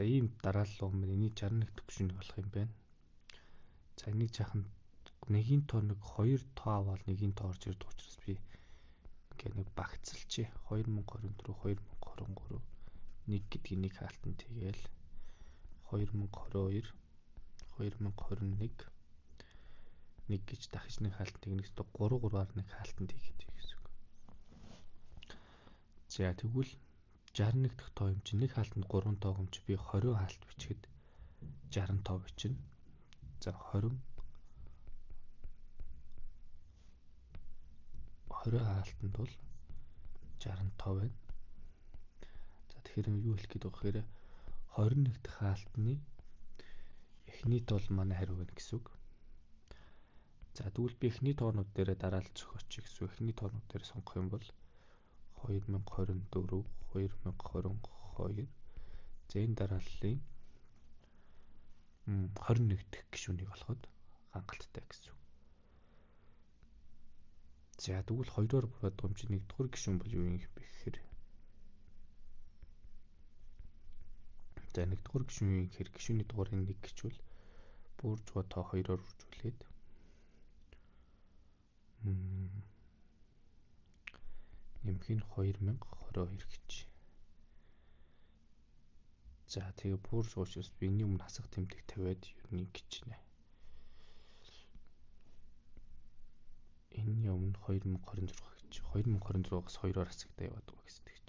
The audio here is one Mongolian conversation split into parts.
За ийм дараалал юм энийг 61 дэх гишүүнийг болох юм байна. За энийг жаахан нэгийн тоо нэг 2 тоо аваад нэгийн тоо орж ирдэг учраас би ингээ нэг багцалчээ. 2024 2023 1 гэдгийг нэг хаалтан тэгээл 2022 2021 1 гэж дахиж нэг хаалтан тэгнэс 3-3-аар нэг хаалтан тийгээд гэсэн үг. За тэгвэл 61 дахь тоо юм чинь нэг хаалтанд 3 тоо юм чи би 20 хаалт бичихэд 60 тоо бичнэ. За 20 хаалтанд бол 60 тоо байна. За тэгэхээр юу хэлэх гээд байгаа гэхээр 21 дахь хаалтны эхний тоо манай хариу байна гэсэн үг. За тэгвэл би эхний тоонууд дээр дараалал зохиочих гэсэн. Эхний тоонууд дээр сонгох юм бол 2024 2022 за энэ дарааллын 21 дахь гишүүнийг олоход хангалттай гэсэн. За тэгвэл 2-оор буруудаг юм чи 1-р гишүүн бол юу юм бэ гэхээр за 1-р гишүүн юу гэхээр гишүүний дугаарыг 1 гэчвэл бууржгаа тоо 2-оор үржүүлээд нэмэх нь 2022 гэж. За тэгээ буурж уучраас би энэ өмнө хасах тэмдэг тавиад юу нэг гэж нэ. Энэ өмнө 2026 гэж. 2026-аас 2-оор хасагдаа яваад байгаа гэсэн тэгч.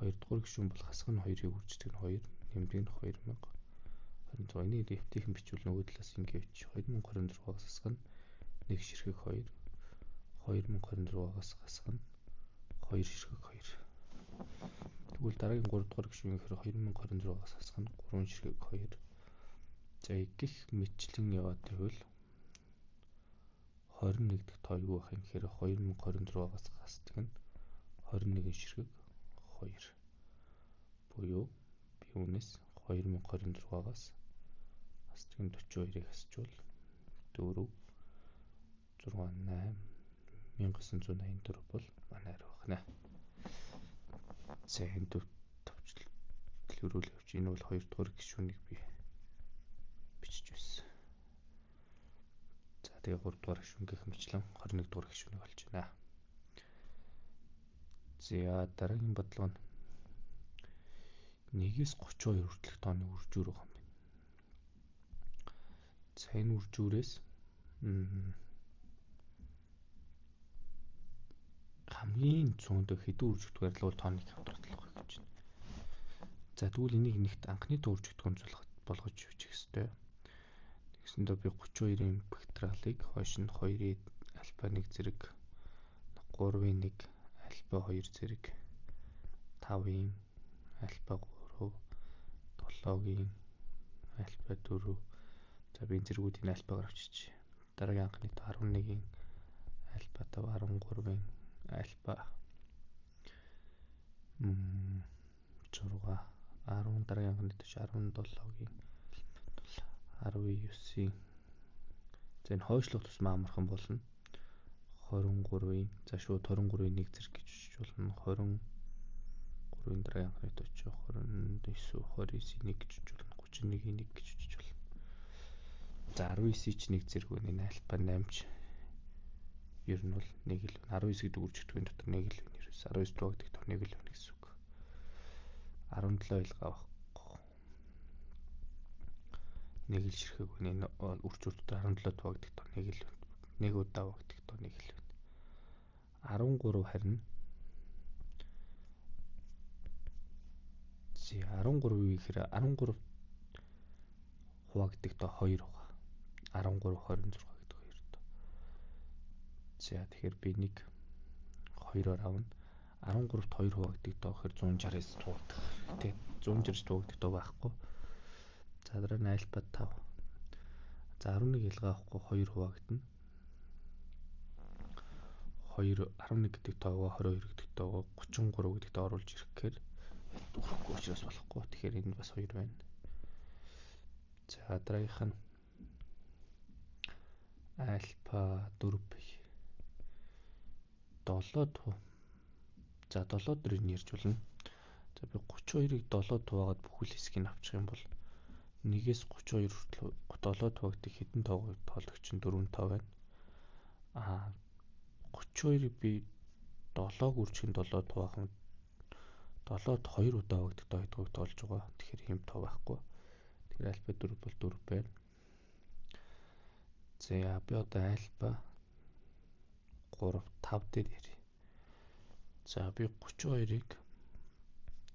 2-р гишүүн бол хасах нь 2-ыг үрждэг нь 2, нэмдэг нь 2026. Энийг дэвтийхэн бичвэл нөгөө талаас ингэ явчих. 2026-аас хасах нь 1 ширхэг 2, 2026-аас хасах нь 2 ширхэг 2. Тэгвэл дараагийн 3-р гишүүн гэхээр 2026-аас хасах нь 3 ширхэг 2. За гих мэтчлэн яваад байвал 21 дахь тоо юу байх юм гэхээр 2026-аас хасдаг нь 21 ширхэг 2. Буюу би үүнээс 2026-аас хасдаг нь 42-ыг хасчвал 4 6 8 1984 бол манай хариу байна. За энэ төвчлөрүүл явж энэ бол 2-р гишүүнийг би бичиж байсан. За тэгээ 3-р гишүүн гэх мэтлэн 21-р гишүүнийг олж байна. За дараагийн бодлого нь 1-ээс 32 хүртэлх тооны үржүүр байгаа юм байна. За энэ үржүүрээс хамгийн зүүндөө хэдэн үржигдэх байрлал тооныг хамтруулах гэж байна. За тэгвэл энийг нэгт анхны тоо үржигдэх болгож бичих ёстой. Тэгсэндээ би 32-ийн бактериалыг хойш нь 2-ийн альфа 1 зэрэг 3-ийн 1 альфа 2 зэрэг 5-ийн альфа 3 7-гийн альфа 4 за би энэ зэргүүдийн альфагаар авчиж дараагийн анхны тоо 11-ийн альфа 5 13-ийн альфа 6 10 дараагийн анхны тоо 17-гийн 19-ийн за энэ хойшлох тусмаа амархан болно 23-ийн за шууд 23-ийн 1 зэрэг гэж бичиж болно 23-ийн дараагийн анхны тоо 29 29-ийн 1 гэж бичиж болно 31-ийн 1 гэж бичиж болно. За 19-ийн ч 1 зэрэг байна энэ альфа 8ч ер нь бол 1 л байна. 19 гэдэг үржигдэхүйн дотор 1 л байна. 19 дуугддаг тоо 1 л байна гэсэн үг. 17 илгаа байхгүй. 1 л ширхэг байна. Энэ үржүүр дотор 17 дуугддаг тоо 1 л байна. 1 удаа дуугддаг тоо 1 л байна. 13 харин 13 юу гэхээр 13 хуваагддаг тоо 2 байгаа. 13 26 гэдэг 2 тоо. За тэгэхээр би нэг 2-оор авна. 13-т 2 хуваагддаг тоо гэхээр 169 дуугддаг. Тэ 160 дуугддаг тоо байхгүй. За дараа нь альфа 5. За 11 илгаа авахгүй 2 хуваагдана. 2 11 гэдэг тоогоо 22 гэдэг тоогоо 33 гэдэг тоо оруулж ирэх гэхээр өрөхгүй учраас болохгүй. Тэгэхээр энэ бас 2 байна. За дараагийнх нь альфа 4 7 туу. За 7 дөрөв нь ярьж болно. За би 32-ыг 7 хуваагаад бүхэл хэсгийг авчих юм бол 1-ээс 32 хүртэл 7 хуваагддаг хэдэн тоог тоолох чинь 4 тоо байна. 32-ыг би 7-г үржихийн 7 хуваахан 7-д 2 удаа хуваагддаг тоо гэдгийг тоолж байгаа. Тэгэхээр хэм тоо байхгүй. Тэгэхээр альфа 4 бол 4 байна. За би одоо альфа 3 5 дээр ярив. За би 32-ыг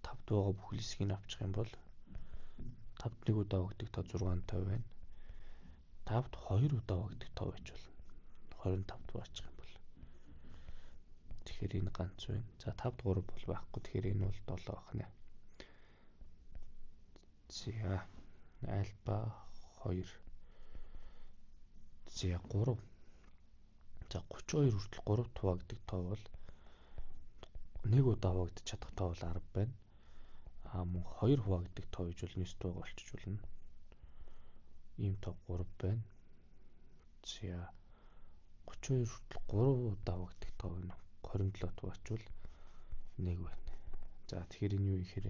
5-д байгаа бүхэл хэсгийг авчих юм бол 5-д 1 удаа хуваагддаг тоо 6 тоо байна. 5-д 2 удаа хуваагддаг тоо байж болно. 25-д баачих юм бол. Тэгэхээр энэ ганц байна. За 5-д 3 бол байхгүй. Тэгэхээр энэ бол 7 байх нэ. За альфа 2. За 3. За 32 хүртэл 3 хуваагддаг тоо бол 1 удаа хуваагдаж чадах тоо бол 10 байна. Мөн 2 хуваагддаг тоо гэж бол 9 тоог олчиж болно. Ийм тоо 3 байна. За 32 хүртэл 3 удаа хуваагддаг тоо нь 27 хуваачвал 1 байна. За тэгэхээр энэ юу ихээр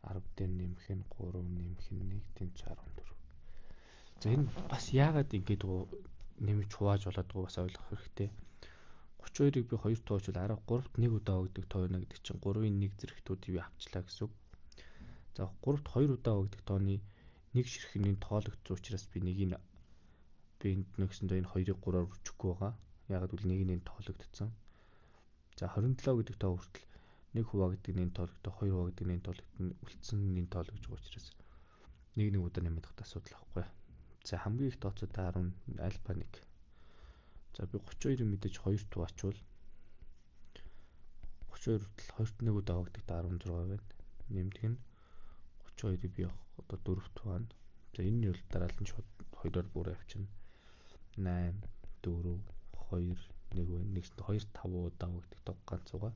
10 дээр нэмэх нь 3 нэмэх нь 1 тэнцээ 14. За энэ бас яагаад ингэж нэмж хувааж болоод байгаа бас ойлгох хэрэгтэй. 32-ыг би 2 тоочвол 3-т 1 удаа хуваагддаг тоо байна гэдэг чинь 3-ын 1 зэрэгтүүдийг би авчлаа гэсэн үг. За 3-т 2 удаа хуваагддаг тооны 1 ширхэгний тоологдсон учраас би энд нэгсэндээ энэ 2-ыг 3-аар үржихгүй байгаа. Яагаад гэвэл нэг нь тоологдсон. За 27 гэдэг тоо хүртэл 1 хуваагддаг нэг тоологддог, 2 хуваагддаг нэг тоологддог, үлдсэн нэг тоологж байгаа учраас нэг удаа нэмэх асуудал байхгүй. За хамгийн их тооцоотой 10 альфа 1. За би 32-ыг мэдээж 2 хуваачвал 32 хүртэл 2-т 1 удаа хуваагддаг 16 байна. Нэмдэг нь 32-ыг би одоо 4 хуваана. За энэ нь бол дараалал нь шууд 2-оор бүр авчирна. 8 4 2 1 байна. Нэгсэнд 2 5 удаа хуваагддаг тоо ганц угаа.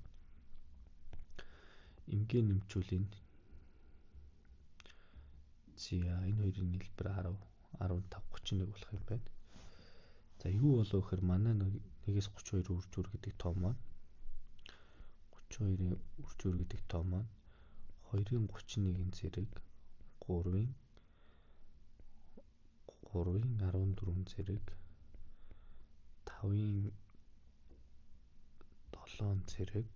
Ингийн нэмчүүл энэ. За энэ хоёрын нийлбэр 10 15 31 болох юм байна. За юу болов гэхээр манай 1-ээс 32 үржүүр гэдэг тоо маань 32-ийн үржүүр гэдэг тоо маань 2-ын 31-ийн зэрэг 3-ын 14 зэрэг 5-ын 7 зэрэг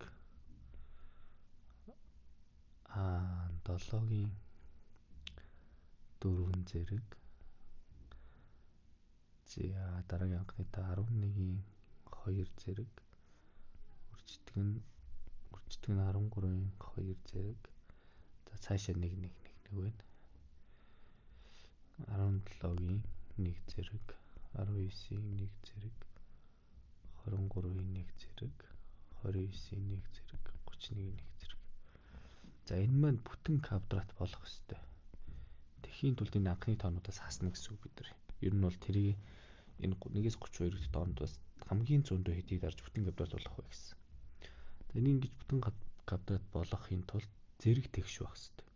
7-гийн 4 зэрэг за дараагийн анхны та 11-ийн 2 зэрэг үрждэг нь 13-ийн 2 зэрэг за цаашаа 1 байна. 17-гийн 1 зэрэг 19-ийн 1 зэрэг 23-ийн 1 зэрэг 29-ийн 1 зэрэг 31-ийн 1 зэрэг. За энэ маань бүтэн квадрат болох ёстой. Тэхийн тулд энэ анхны тоонуудаас хасна гэсэн үг бид нар. Ер нь бол тэрийг энэ 1-ээс 32 дэх тоондоос хамгийн зөндөө хэдийг дарж бүтэн квадрат болох вэ гэсэн. Энийг ингэж бүтэн квадрат болгохын тулд зэрэг тэгш байх ёстой.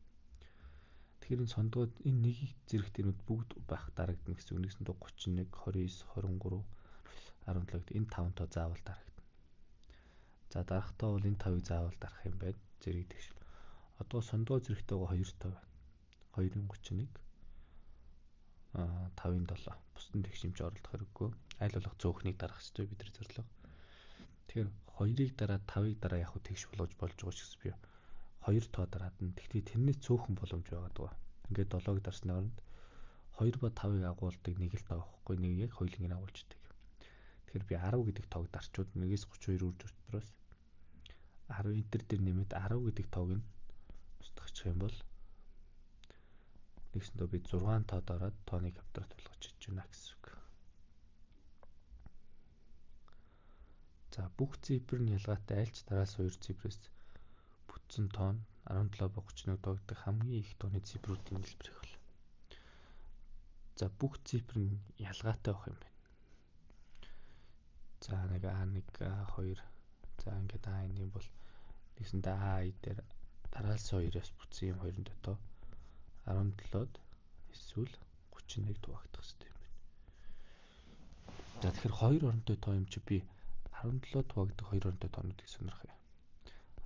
Тэгэхээр энэ сондгоод энэ нэгийг зэрэгтэнүүд бүгд байх дарагдана гэсэн үг. Нэгсэндээ 31, 29, 23, 17 гэдэг энэ 5 тоо заавал дарагдана. За дарахтаа бол энэ 5-ыг заавал дарах юм байна. Зэрэг тэгш. Одоо сондгоо зэрэгтэйгээ 2 тоо байна. 2-ын 31 5-ын 7 бусдын тэгшимж оролдох хэрэггүй. Аль болох зөөхнийг дарах хэрэгтэй бидний зорилго. Тэгэхээр 2-ыг дараа 5-ыг дараа яг тэгш болгож болж байгаа ч гэсэн би 2 тоо дараад нь тэгтээ тэрнээс цөөхөн боломж байгаа даа. Ингээд 7-ыг дарсны оронд 2 ба 5-ыг агуулдаг нэг л тоо байхгүй, нэг яг хоёуланг нь агуулждаг. Тэгэхээр би 10 гэдэг тоог дарчууд 1-ээс 32 үрж дотроос 10 энтер дээр нэмээд 10 гэдэг тоог нь устгахчих юм бол нэгсэндээ би 6 тоо дараад тооны квадрат болгож чиж байна гэсэн үг. За бүх цифрын ялгаатай альч дараас 2 цифрээс бүтсэн тоо нь 17 ба 31 тоогдох хамгийн их тооны цифруудын хэлбэр бол. За бүх цифр нь ялгаатай байх юм байна. За нэг A1, A2 за ингээд A1 юм бол нэгсэндээ A2 дээр дараас 2-оос бүтсэн юм хоёрын дотоо 17-д эсвэл 31 хуваагдах хэрэгтэй юм байна. За тэгэхээр 2 оронтой тоо юм чи би 17 хуваагдах 2 оронтой тоонуудыг сонирхъя.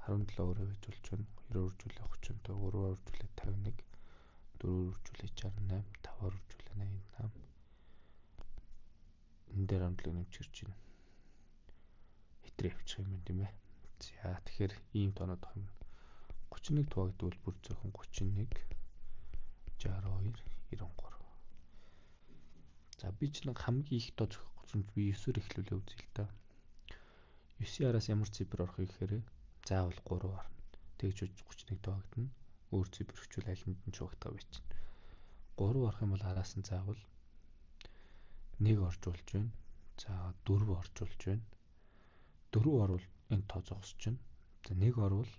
17-өөр байж болж байна. 2-өөр үржүүлээ 35, 3-өөр үржүүлээ 51, 4-өөр үржүүлээ 68, 5-өөр үржүүлээ 88. Энэ дээр хандлага нэмж ирж байна. Хэтрээ явчих юм байна тийм ээ. За тэгэхээр ийм тоонод байгаа юм. 31 хуваагдвал бүр зөвхөн 31, 62, 93. За би ч нэг хамгийн их тоо зохих 30 би 9-оор эхлүүлээ үзье л да. 9-ийн араас ямар цифр орох гэхээр заавал 3 орно. Тэгж 31 хуваагдана. Өөр цифр хүчвэл аль нь ч хуваагдах байж чинь. 3 орох юм бол араас нь заавал 1 орж болж байна. За 4 орж болж байна. 4 орвол энэ тоо зогсож байна. За 1 орвол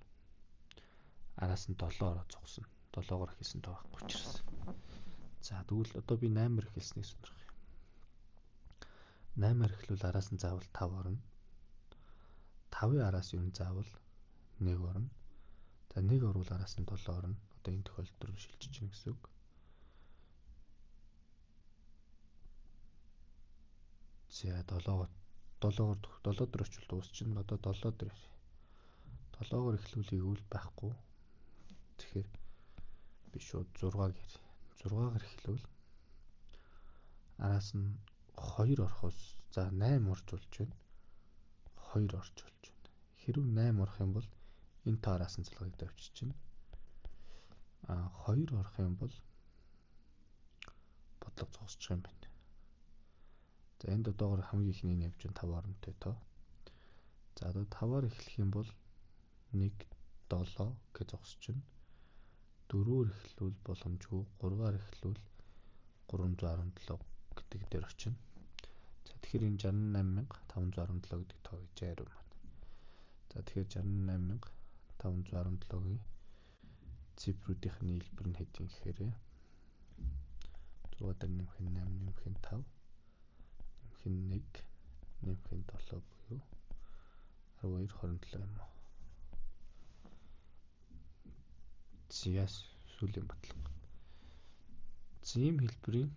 араас нь 7 ороо зогсно. 7-оор хэлсэн тоо байхгүй учраас. За тэгвэл одоо би 8-аар хэлснийг сонирх. 8-аар эхлүүл араас нь заавал 5 орно. 5-ын араас юу заавал 1 орно. За 1 орвол араас нь 7 орно. Одоо энэ тохиолдолд шилжиж байна гэсэн үг. За 7-оор очвол дуусчихна. Одоо 7 дээр 7-оор эхлүүлгийг үл байхгүй. Тэгэхээр би шууд 6-аар 6-аар эхлүүл араас нь 2 орохоос за 8 орж болж байна. 2 орж болж байна. Хэрвээ 8 орох юм бол энэ таараас нь цалгыг давчиж чинь. 2 орох юм бол бодлого зогсчих юм байна. За энд одоогоор хамгийн ихний нь явж байна 5 оронтой тоо. За одоо 5-аар эхлэх юм бол 1 7 гэж зогсож байна. 4-өөр эхлүүл боломжгүй, 3-аар эхлүүл 317 гэдэг дээр очино. За тэгэхээр энэ 68517 гэдэг тоо гэж ариу маань. За тэгэхээр 68517-гийн цифруудын хэлбэр нь хэд юм гэхээр 6 дээр нэмэх нь 8, нэмэх нь 5, нэмэх нь 1, нэмэх нь 7 буюу 12, 27 юм уу. Зяас сүүлийн бодлого. Зэм хэлбэрийн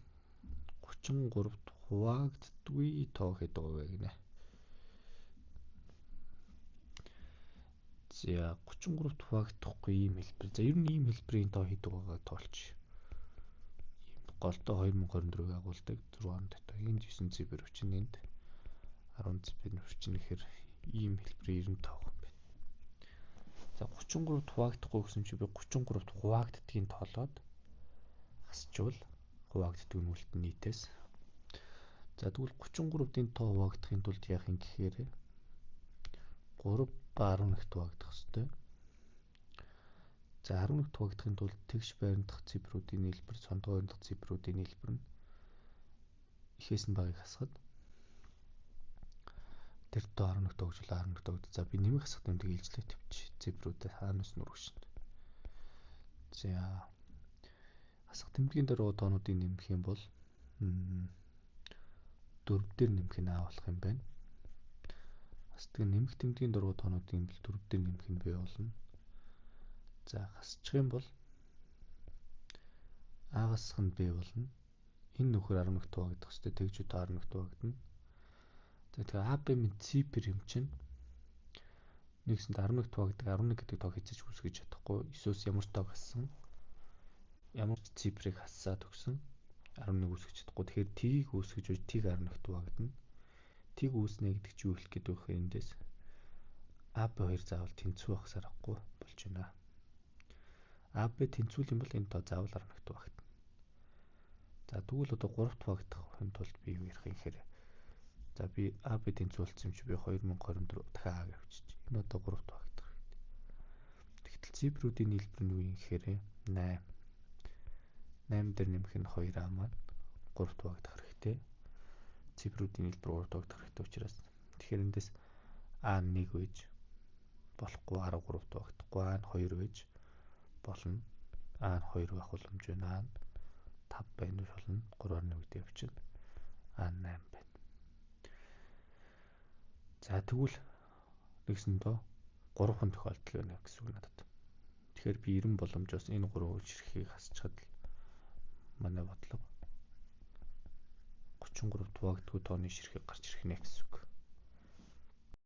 33-т хуваагддаггүй тоо хэд байгаа вэ гинэ. За 33-т хуваагдахгүй ийм хэлбэр. За ер нь ийм хэлбэрийн тоо хэд байгаагаа тоолч. Ийм голтой 2024-ийг агуулдаг 6 тоо. Энд 9 цифр хүчин энд 10 цифр хүчин гэхээр ийм хэлбэрийн 90 тоо юм байна. За 33-т хуваагдахгүй гэсэн чи би 33-т хуваагддгийг тоолоод хасчвал хуваагддаг нь үлдэн нийтээс. За тэгвэл 33-т энэ тоо хуваагдахын тулд яах юм гэхээр 3 ба 11-т хуваагдах хэрэгтэй. За 11-т хуваагдахын тулд тэгш байрны дахь цифруудын нийлбэр, сондгойн дахь цифруудын нийлбэр нь ихээс нь багыг хасахад тэр тоо 11-т хөгжүүл 11-т хөгжүүл. За би нэмэх хасах тэмдэг илжлээ тавьчих. Цифруудаа хаанаас нь өргөшнө. За хасах тэмдгийн дөрөв тоонуудыг нэмэх юм бол 4 дээр нэмэх нь А болох юм байна. Хасдаг нэмэх тэмдгийн дөрөв тоонуудыг 4 дээр нэмэх нь Б болно. За хасчих юм бол А-гасх нь Б болно. Энэ нөхөр 11-т хуваагдах хэрэгтэй. Тэгж удаа 11-т хуваагдана. За тэгэхээр А, Б минь цифр юм чинь нэгсэнд 11-т хуваагддаг 11 гэдэг тоо хэзээ ч үүсгэж чадахгүй. Эсвэл ямар ч тоог хассан. Ямар ч цифрыг хассаад өгсөн 11 үүсгэж чадахгүй. Тэгэхээр T-ийг үүсгэж үз T-г 11-т хуваагдана. T-г үүснэ гэдэг чи юу хэлэх гээд байх вэ эндээс? А, Б 2 заавал тэнцүү байх сарахгүй болж байна. А, Б тэнцүүл юм бол энэ тоо заавал 11-т хуваагдана. За тэгвэл одоо 3-т хуваагдахын тулд би юу ярих юм гэхээр за би А, Б тэнцүүлсэн юм чи би 2024 дахиад А авчиж. Энэ одоо 3-т хуваагдах хэрэгтэй. Тэгтэл цифруудын нийлбэр нь юу юм гэхээр 8. 8 дээр нэмэх нь 2А маань 3-т хуваагдах хэрэгтэй. Цифруудын нийлбэр 3-т хуваагдах хэрэгтэй учраас тэгэхээр эндээс А 1 байж болохгүй 13-т хуваагдахгүй А 2 байж болно. А 2 байх боломж байна. А 5 байна болно. 3-1 гэдэг явчихна. А 8 байна. За тэгвэл нэгсэндөө 3 хон тохиолдол байна гэсэн үг надад. Тэгэхээр би 90 боломжоос энэ 3 ширхгийг хасчихад манай бодлого 33-т хуваагдгүй тооны ширхэг гарч ирэх нэ гэсэн үг.